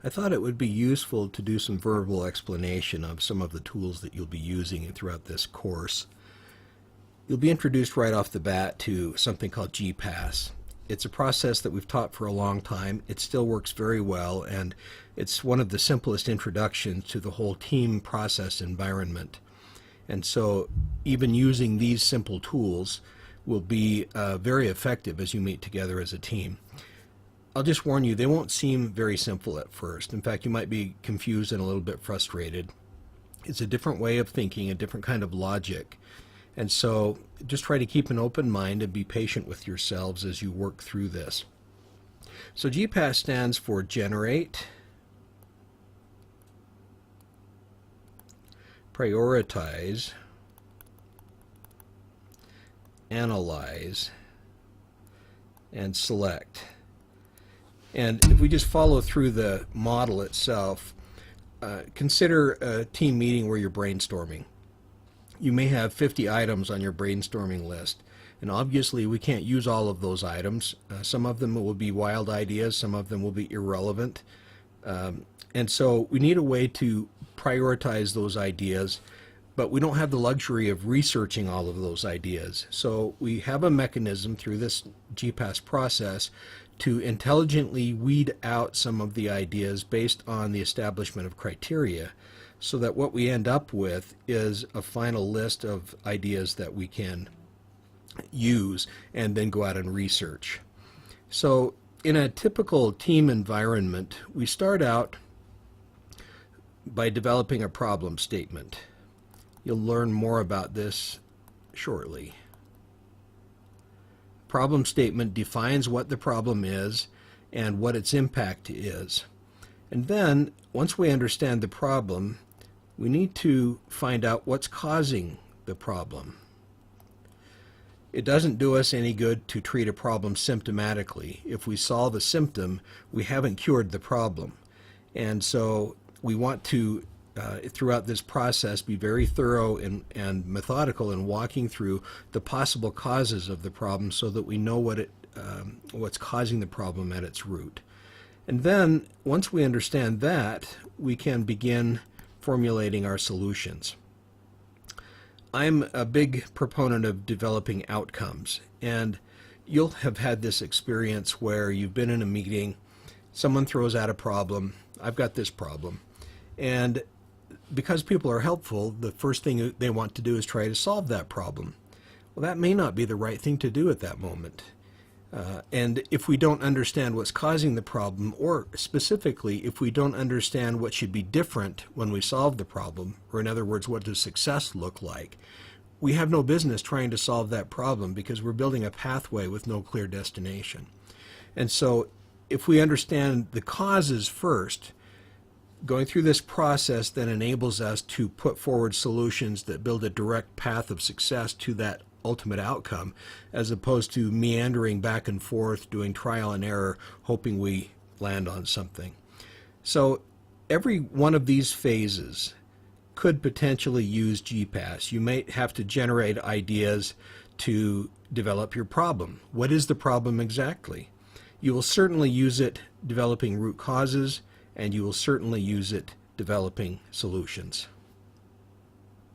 I thought it would be useful to do some verbal explanation of some of the tools that you'll be using throughout this course. You'll be introduced right off the bat to something called GPAS. It's a process that we've taught for a long time. It still works very well, and it's one of the simplest introductions to the whole team process environment. And so even using these simple tools will be very effective as you meet together as a team. I'll just warn you, they won't seem very simple at first. In fact, you might be confused and a little bit frustrated. It's a different way of thinking, a different kind of logic. And so just try to keep an open mind and be patient with yourselves as you work through this. So GPAS stands for Generate, Prioritize, Analyze, and Select. And if we just follow through the model itself, consider a team meeting where you're brainstorming. You may have 50 items on your brainstorming list, and obviously we can't use all of those items. Some of them will be wild ideas, some of them will be irrelevant. And so we need a way to prioritize those ideas, but we don't have the luxury of researching all of those ideas. So we have a mechanism through this GPAS process to intelligently weed out some of the ideas based on the establishment of criteria, so that what we end up with is a final list of ideas that we can use and then go out and research. So in a typical team environment, we start out by developing a problem statement. You'll learn more about this shortly. Problem statement defines what the problem is and what its impact is. And then, once we understand the problem, we need to find out what's causing the problem. It doesn't do us any good to treat a problem symptomatically. If we solve a symptom, we haven't cured the problem. And so we want to, throughout this process, be very thorough and methodical in walking through the possible causes of the problem so that we know what's causing the problem at its root. And then, once we understand that, we can begin formulating our solutions. I'm a big proponent of developing outcomes, and you'll have had this experience where you've been in a meeting, someone throws out a problem, I've got this problem, and because people are helpful, the first thing they want to do is try to solve that problem. Well, that may not be the right thing to do at that moment. And if we don't understand what's causing the problem, or specifically if we don't understand what should be different when we solve the problem, or in other words, what does success look like, we have no business trying to solve that problem because we're building a pathway with no clear destination. And so if we understand the causes first, going through this process then enables us to put forward solutions that build a direct path of success to that ultimate outcome, as opposed to meandering back and forth, doing trial and error, hoping we land on something. So every one of these phases could potentially use GPAS. You may have to generate ideas to develop your problem. What is the problem exactly? You will certainly use it developing root causes, and you will certainly use it developing solutions.